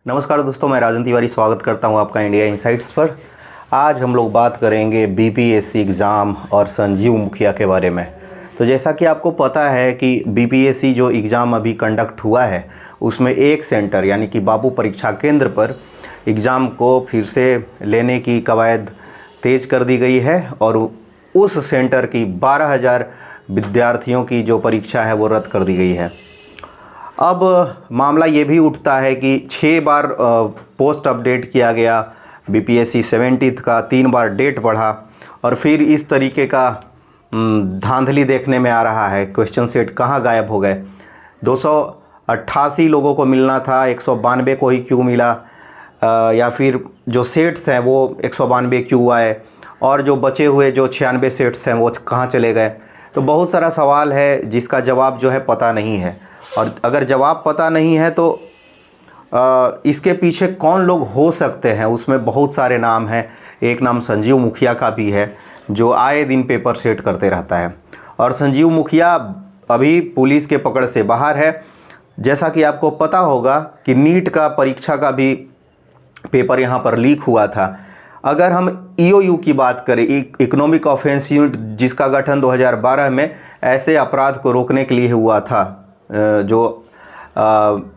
नमस्कार दोस्तों, मैं राजन तिवारी स्वागत करता हूं आपका इंडिया इनसाइट्स पर। आज हम लोग बात करेंगे बीपीएससी एग्ज़ाम और संजीव मुखिया के बारे में। तो जैसा कि आपको पता है कि बीपीएससी जो एग्ज़ाम अभी कंडक्ट हुआ है उसमें एक सेंटर यानी कि बापू परीक्षा केंद्र पर एग्ज़ाम को फिर से लेने की कवायद तेज़ कर दी गई है और उस सेंटर की 12,000 विद्यार्थियों की जो परीक्षा है वो रद्द कर दी गई है। अब मामला ये भी उठता है कि 6 बार पोस्ट अपडेट किया गया, बीपीएससी 70th का 3 बार डेट बढ़ा और फिर इस तरीके का धांधली देखने में आ रहा है। क्वेश्चन सेट कहाँ गायब हो गए? 288 लोगों को मिलना था, 192 को ही क्यों मिला? या फिर जो सेट्स हैं वो 192 क्यों आए और जो बचे हुए जो 96 सेट्स हैं वो कहाँ चले गए? तो बहुत सारा सवाल है जिसका जवाब जो है पता नहीं है। और अगर जवाब पता नहीं है तो इसके पीछे कौन लोग हो सकते हैं, उसमें बहुत सारे नाम हैं। एक नाम संजीव मुखिया का भी है जो आए दिन पेपर सेट करते रहता है और संजीव मुखिया अभी पुलिस के पकड़ से बाहर है। जैसा कि आपको पता होगा कि नीट का परीक्षा का भी पेपर यहाँ पर लीक हुआ था। अगर हम ईओयू की बात करें, इकोनॉमिक ऑफेंस यूनिट, जिसका गठन 2012 में ऐसे अपराध को रोकने के लिए हुआ था जो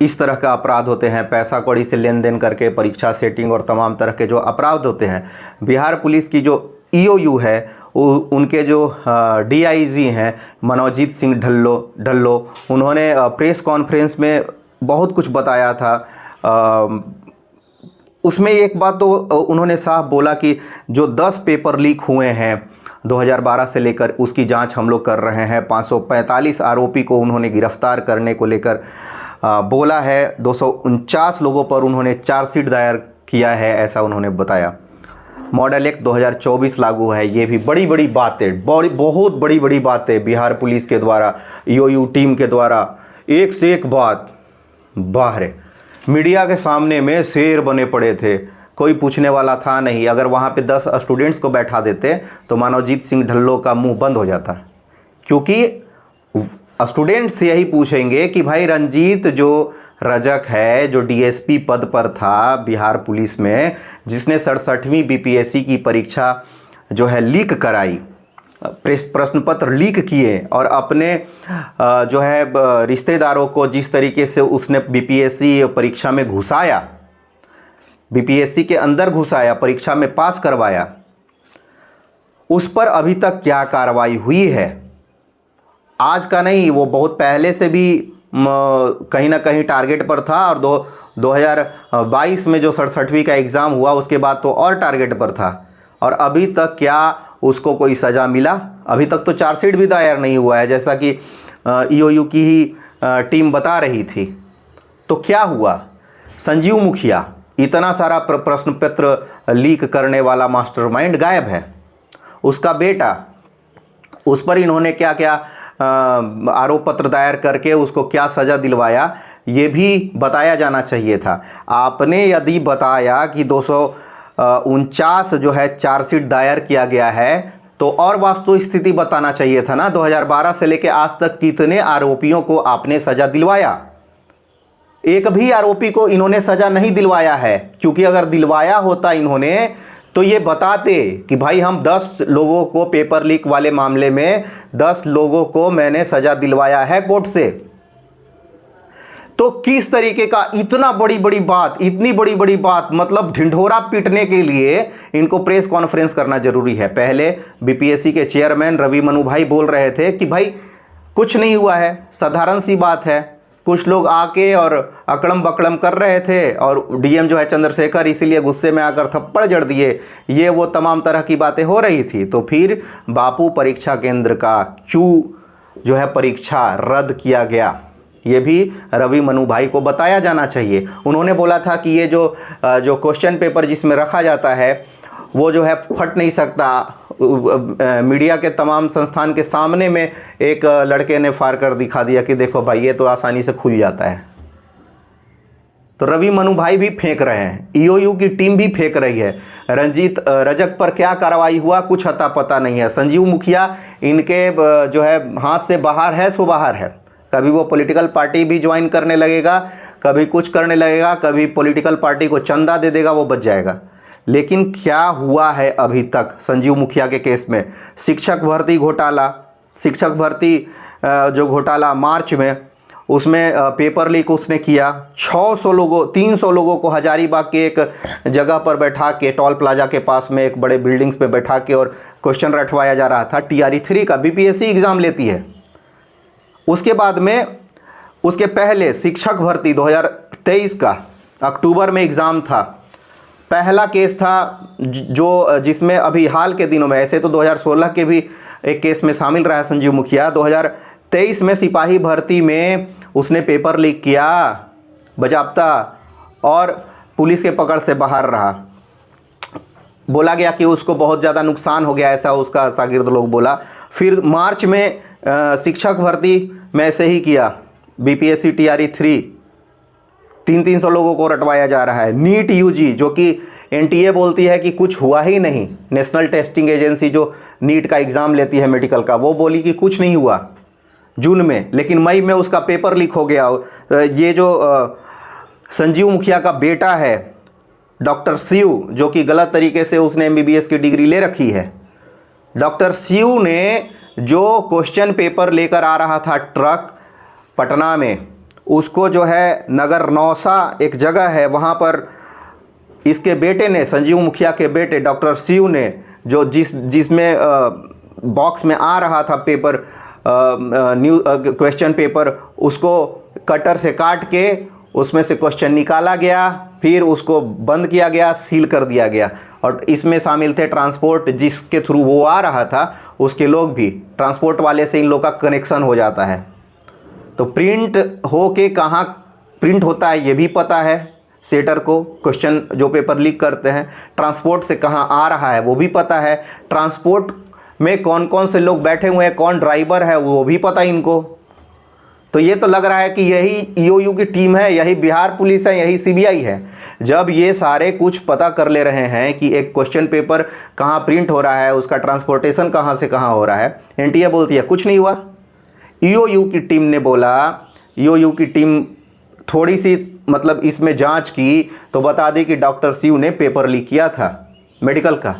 इस तरह का अपराध होते हैं, पैसा कौड़ी से लेन देन करके परीक्षा सेटिंग और तमाम तरह के जो अपराध होते हैं। बिहार पुलिस की जो ईओयू है उनके जो डीआईजी हैं मनोजीत सिंह ढल्लो, उन्होंने प्रेस कॉन्फ्रेंस में बहुत कुछ बताया था। उसमें एक बात तो उन्होंने साफ बोला कि जो 10 पेपर लीक हुए हैं 2012 से लेकर उसकी जांच हम लोग कर रहे हैं। 545 आरोपी को उन्होंने गिरफ्तार करने को लेकर बोला है। 249 लोगों पर उन्होंने चार्जशीट दायर किया है, ऐसा उन्होंने बताया। मॉडल एक्ट 2024 लागू है। ये भी बड़ी बड़ी बातें, बहुत बड़ी बड़ी बातें बिहार पुलिस के द्वारा, ईओयू टीम के द्वारा, एक से एक बात बाहर मीडिया के सामने में शेर बने पड़े थे। कोई पूछने वाला था नहीं। अगर वहाँ पे 10 स्टूडेंट्स को बैठा देते तो मनोजीत सिंह ढल्लो का मुंह बंद हो जाता, क्योंकि स्टूडेंट्स यही पूछेंगे कि भाई रंजीत जो रजक है, जो डीएसपी पद पर था बिहार पुलिस में, जिसने 67वीं बीपीएससी की परीक्षा जो है लीक कराई, प्रश्न पत्र लीक किए और अपने जो है रिश्तेदारों को जिस तरीके से उसने बीपीएससी परीक्षा में घुसाया, बीपीएससी के अंदर घुसाया, परीक्षा में पास करवाया, उस पर अभी तक क्या कार्रवाई हुई है? आज का नहीं, वो बहुत पहले से भी कहीं ना कहीं टारगेट पर था और 2022 में जो 67वीं का एग्ज़ाम हुआ उसके बाद तो और टारगेट पर था। और अभी तक क्या उसको कोई सज़ा मिला? अभी तक तो चार्जशीट भी दायर नहीं हुआ है, जैसा कि ईओयू की ही टीम बता रही थी। तो क्या हुआ? संजीव मुखिया, इतना सारा प्रश्न पत्र लीक करने वाला मास्टरमाइंड गायब है। उसका बेटा, उस पर इन्होंने क्या क्या आरोप पत्र दायर करके उसको क्या सज़ा दिलवाया, ये भी बताया जाना चाहिए था। आपने यदि बताया कि 249 जो है चार्जशीट दायर किया गया है तो और वास्तविक स्थिति बताना चाहिए था ना। 2012 से लेकर आज तक कितने आरोपियों को आपने सज़ा दिलवाया? एक भी आरोपी को इन्होंने सज़ा नहीं दिलवाया है, क्योंकि अगर दिलवाया होता इन्होंने तो ये बताते कि भाई हम 10 लोगों को पेपर लीक वाले मामले में 10 लोगों को मैंने सज़ा दिलवाया है कोर्ट से। तो किस तरीके का इतना बड़ी बड़ी बात, इतनी बड़ी बड़ी बात, मतलब ढिंढोरा पीटने के लिए इनको प्रेस कॉन्फ्रेंस करना जरूरी है। पहले बीपीएससी के चेयरमैन रवि मनु भाई बोल रहे थे कि भाई कुछ नहीं हुआ है, साधारण सी बात है। कुछ लोग आके और अकड़म बकड़म कर रहे थे और डीएम जो है चंद्रशेखर इसीलिए गुस्से में आकर थप्पड़ जड़ दिए, ये वो तमाम तरह की बातें हो रही थी। तो फिर बापू परीक्षा केंद्र का क्यों जो है परीक्षा रद्द किया गया, ये भी रवि मनु भाई को बताया जाना चाहिए। उन्होंने बोला था कि ये जो क्वेश्चन पेपर जिसमें रखा जाता है वो जो है फट नहीं सकता। मीडिया के तमाम संस्थान के सामने में एक लड़के ने फाड़ कर दिखा दिया कि देखो भाई ये तो आसानी से खुल जाता है। तो रवि मनु भाई भी फेंक रहे हैं, ईओयू की टीम भी फेंक रही है। रंजीत रजक पर क्या कार्रवाई हुआ कुछ अता पता नहीं है। संजीव मुखिया इनके जो है हाथ से बाहर है सो बाहर है। कभी वो पॉलिटिकल पार्टी भी ज्वाइन करने लगेगा, कभी कुछ करने लगेगा, कभी पॉलिटिकल पार्टी को चंदा दे देगा, वो बच जाएगा। लेकिन क्या हुआ है अभी तक संजीव मुखिया के केस में? शिक्षक भर्ती घोटाला, शिक्षक भर्ती जो घोटाला मार्च में, उसमें पेपर लीक उसने किया। 600 लोगों 300 लोगों को हजारीबाग के एक जगह पर बैठा के, टोल प्लाजा के पास में एक बड़े बिल्डिंग्स पे बैठा के और क्वेश्चन रटवाया जा रहा था। TRE 3 का BPSC एग्ज़ाम लेती है। उसके बाद में, उसके पहले शिक्षक भर्ती 2023 का अक्टूबर में एग्ज़ाम था। पहला केस था जो जिसमें अभी हाल के दिनों में, ऐसे तो 2016 के भी एक केस में शामिल रहा संजीव मुखिया, 2023 में सिपाही भर्ती में उसने पेपर लीक किया बाज़ाब्ता और पुलिस के पकड़ से बाहर रहा। बोला गया कि उसको बहुत ज़्यादा नुकसान हो गया, ऐसा उसका शागिर्द लोग बोला। फिर मार्च में शिक्षक भर्ती में ऐसे ही किया, BPSC TRE 3 300 लोगों को रटवाया जा रहा है। नीट UG जो कि NTA बोलती है कि कुछ हुआ ही नहीं, नेशनल टेस्टिंग एजेंसी जो नीट का एग्ज़ाम लेती है मेडिकल का, वो बोली कि कुछ नहीं हुआ जून में, लेकिन मई में उसका पेपर लीक हो गया। ये जो संजीव मुखिया का बेटा है डॉक्टर शिव, जो कि गलत तरीके से उसने MBBS की डिग्री ले रखी है, डॉक्टर शिव ने जो क्वेश्चन पेपर लेकर आ रहा था ट्रक पटना में, उसको जो है नगर नौसा एक जगह है, वहाँ पर इसके बेटे ने, संजीव मुखिया के बेटे डॉक्टर शिव ने, जो जिसमें बॉक्स में आ रहा था पेपर, क्वेश्चन पेपर, उसको कटर से काट के उसमें से क्वेश्चन निकाला गया, फिर उसको बंद किया गया, सील कर दिया गया। और इसमें शामिल थे ट्रांसपोर्ट, जिसके थ्रू वो आ रहा था उसके लोग भी, ट्रांसपोर्ट वाले से इन लोग का कनेक्शन हो जाता है। तो प्रिंट हो के कहाँ प्रिंट होता है ये भी पता है सेटर को, क्वेश्चन जो पेपर लीक करते हैं। ट्रांसपोर्ट से कहाँ आ रहा है वो भी पता है। ट्रांसपोर्ट में कौन कौन से लोग बैठे हुए हैं, कौन ड्राइवर है वो भी पता है इनको। तो ये तो लग रहा है कि यही EOU की टीम है, यही बिहार पुलिस है, यही CBI है। जब ये सारे कुछ पता कर ले रहे हैं कि एक क्वेश्चन पेपर कहाँ प्रिंट हो रहा है, उसका ट्रांसपोर्टेशन कहाँ से कहाँ हो रहा है, NTA बोलती है कुछ नहीं हुआ। EOU की टीम ने बोला, EOU की टीम थोड़ी सी मतलब इसमें जांच की तो बता दी कि डॉक्टर शिव ने पेपर लीक किया था मेडिकल का।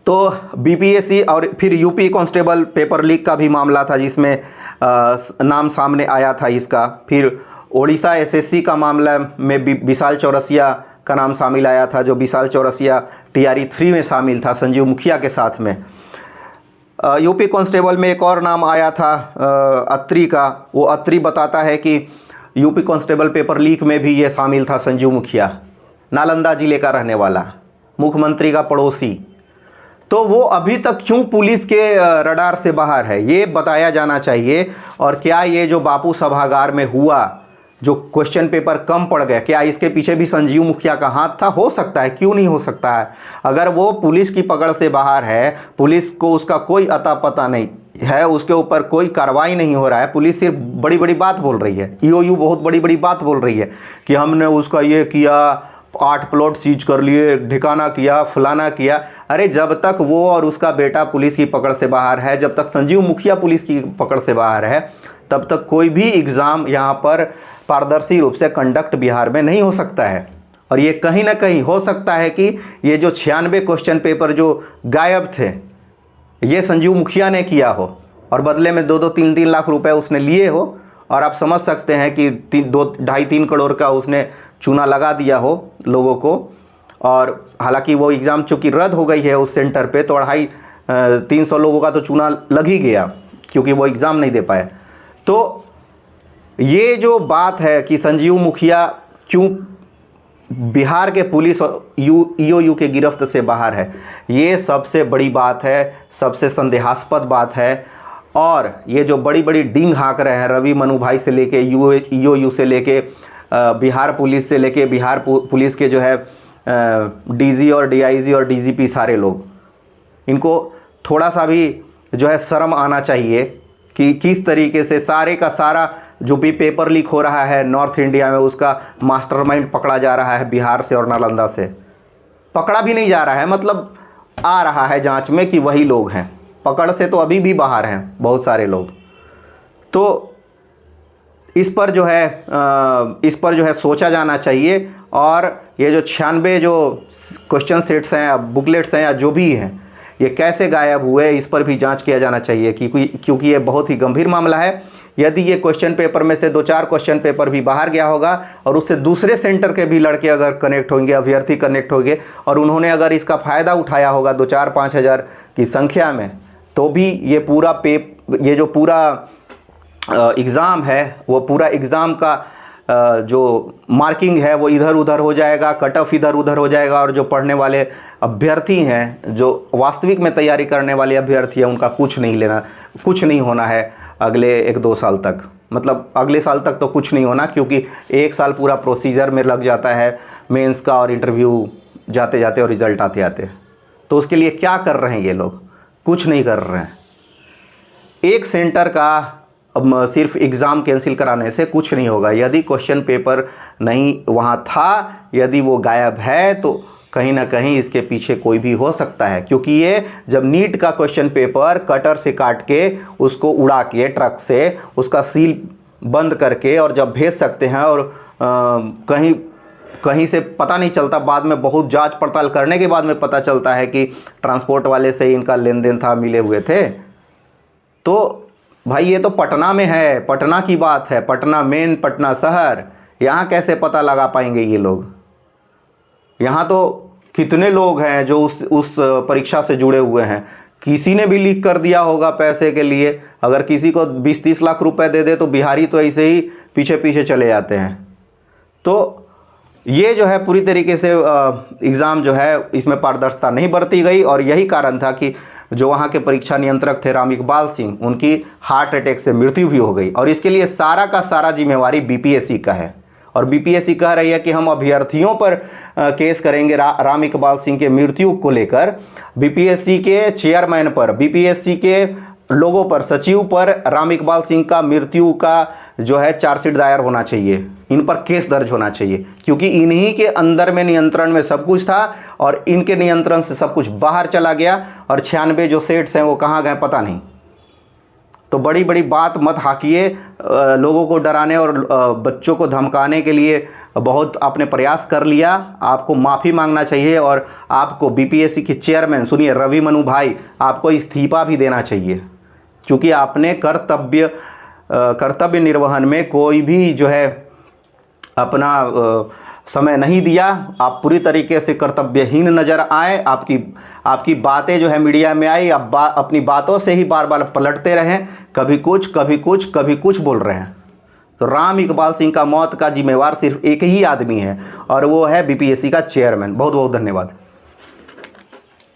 तो BPSC और फिर UP कांस्टेबल पेपर लीक का भी मामला था, जिसमें नाम सामने आया था इसका। फिर ओडिशा SSC का मामला में विशाल चौरसिया का नाम शामिल आया था, जो विशाल चौरसिया TRE 3 में शामिल था संजीव मुखिया के साथ में। UP कांस्टेबल में एक और नाम आया था अत्री का। वो अत्री बताता है कि UP कांस्टेबल पेपर लीक में भी ये शामिल था संजीव मुखिया, नालंदा जिले का रहने वाला, मुख्यमंत्री का पड़ोसी। तो वो अभी तक क्यों पुलिस के रडार से बाहर है, ये बताया जाना चाहिए। और क्या ये जो बापू सभागार में हुआ, जो क्वेश्चन पेपर कम पड़ गए, क्या इसके पीछे भी संजीव मुखिया का हाथ था? हो सकता है, क्यों नहीं हो सकता है। अगर वो पुलिस की पकड़ से बाहर है, पुलिस को उसका कोई अता पता नहीं है, उसके ऊपर कोई कार्रवाई नहीं हो रहा है, पुलिस सिर्फ बड़ी बड़ी बात बोल रही है, EOU बहुत बड़ी बड़ी बात बोल रही है कि हमने उसका ये किया, 8 प्लॉट सीज कर लिए, ठिकाना किया, फलाना किया। अरे जब तक वो और उसका बेटा पुलिस की पकड़ से बाहर है, जब तक संजीव मुखिया पुलिस की पकड़ से बाहर है, तब तक कोई भी एग्ज़ाम यहाँ पर पारदर्शी रूप से कंडक्ट बिहार में नहीं हो सकता है। और ये कहीं ना कहीं हो सकता है कि ये जो 96 क्वेश्चन पेपर जो गायब थे, ये संजीव मुखिया ने किया हो और बदले में 2-2, 3-3 लाख रुपए उसने लिए हो। और आप समझ सकते हैं कि 2-2.5-3 करोड़ का उसने चूना लगा दिया हो लोगों को। और हालांकि वो एग्ज़ाम चूँकि रद्द हो गई है उस सेंटर पे, तो 250-300 लोगों का तो चूना लग ही गया, क्योंकि वो एग्ज़ाम नहीं दे पाए। तो ये जो बात है कि संजीव मुखिया क्यों बिहार के पुलिस और EOU के गिरफ्त से बाहर है, ये सबसे बड़ी बात है, सबसे संदेहास्पद बात है। और ये जो बड़ी बड़ी डींग हाँक रहे हैं, रवि मनु भाई से लेके EOU से लेके बिहार पुलिस से लेके बिहार पुलिस के जो है DG और DIG और DGP, सारे लोग, इनको थोड़ा सा भी जो है शर्म आना चाहिए कि किस तरीके से सारे का सारा जो भी पेपर लीक हो रहा है नॉर्थ इंडिया में, उसका मास्टरमाइंड पकड़ा जा रहा है बिहार से और नालंदा से। पकड़ा भी नहीं जा रहा है, मतलब आ रहा है जांच में कि वही लोग हैं, पकड़ से तो अभी भी बाहर हैं बहुत सारे लोग। तो इस पर जो है सोचा जाना चाहिए। और ये जो 96 जो क्वेश्चन सेट्स हैं या बुकलेट्स हैं या जो भी हैं, ये कैसे गायब हुए, इस पर भी जांच किया जाना चाहिए क्योंकि ये बहुत ही गंभीर मामला है। यदि ये क्वेश्चन पेपर में से 2-4 क्वेश्चन पेपर भी बाहर गया होगा और उससे दूसरे सेंटर के भी लड़के अगर कनेक्ट होंगे, अभ्यर्थी कनेक्ट होंगे, और उन्होंने अगर इसका फ़ायदा उठाया होगा 2-4-5 हज़ार की संख्या में, तो भी ये जो पूरा एग्ज़ाम है, वो पूरा एग्ज़ाम का जो मार्किंग है वो इधर उधर हो जाएगा, कट ऑफ इधर उधर हो जाएगा, और जो पढ़ने वाले अभ्यर्थी हैं, जो वास्तविक में तैयारी करने वाले अभ्यर्थी हैं, उनका कुछ नहीं होना है अगले 1-2 साल तक। मतलब अगले साल तक तो कुछ नहीं होना, क्योंकि 1 साल पूरा प्रोसीजर में लग जाता है, मेंस का और इंटरव्यू जाते जाते और रिज़ल्ट आते आते। तो उसके लिए क्या कर रहे हैं ये लोग? कुछ नहीं कर रहे हैं। एक सेंटर का सिर्फ एग्ज़ाम कैंसिल कराने से कुछ नहीं होगा। यदि क्वेश्चन पेपर नहीं वहाँ था, यदि वो गायब है, तो कहीं ना कहीं इसके पीछे कोई भी हो सकता है। क्योंकि ये जब नीट का क्वेश्चन पेपर कटर से काट के उसको उड़ा के ट्रक से उसका सील बंद करके और जब भेज सकते हैं, और कहीं से पता नहीं चलता, बाद में बहुत जांच पड़ताल करने के बाद में पता चलता है कि ट्रांसपोर्ट वाले से ही इनका लेन देन था, मिले हुए थे। तो भाई ये तो पटना में है, पटना की बात है, पटना मेन, पटना शहर। यहाँ कैसे पता लगा पाएंगे ये लोग? यहाँ तो कितने लोग हैं जो उस परीक्षा से जुड़े हुए हैं। किसी ने भी लीक कर दिया होगा पैसे के लिए। अगर किसी को 20-30 लाख रुपए दे दे तो बिहारी तो ऐसे ही पीछे पीछे चले जाते हैं। तो ये जो है पूरी तरीके से एग्ज़ाम जो है इसमें पारदर्शिता नहीं बरती गई, और यही कारण था कि जो वहाँ के परीक्षा नियंत्रक थे राम इकबाल सिंह, उनकी हार्ट अटैक से मृत्यु भी हो गई। और इसके लिए सारा का सारा जिम्मेवारी बीपीएससी का है। और बीपीएससी कह रही है कि हम अभ्यर्थियों पर केस करेंगे राम इकबाल सिंह के मृत्यु को लेकर। बीपीएससी के चेयरमैन पर, बीपीएससी के लोगों पर, सचिव पर राम इकबाल सिंह का मृत्यु का जो है चार्जशीट दायर होना चाहिए, इन पर केस दर्ज होना चाहिए, क्योंकि इन्हीं के अंदर में नियंत्रण में सब कुछ था और इनके नियंत्रण से सब कुछ बाहर चला गया। और 96 जो सेट्स हैं वो कहाँ गए पता नहीं। तो बड़ी बड़ी बात मत हाकिए। लोगों को डराने और बच्चों को धमकाने के लिए बहुत आपने प्रयास कर लिया, आपको माफ़ी मांगना चाहिए। और आपको बीपीएससी के चेयरमैन, सुनिए रवि मनु भाई, आपको इस्तीफा भी देना चाहिए, क्योंकि आपने कर्तव्य निर्वहन में कोई भी जो है अपना समय नहीं दिया। आप पूरी तरीके से कर्तव्यहीन नज़र आए। आपकी बातें जो है मीडिया में आई, आप अपनी बातों से ही बार बार पलटते रहें, कभी कुछ कभी कुछ कभी कुछ बोल रहे हैं। तो राम इकबाल सिंह का मौत का जिम्मेवार सिर्फ एक ही आदमी है, और वो है बीपीएससी का चेयरमैन। बहुत बहुत धन्यवाद।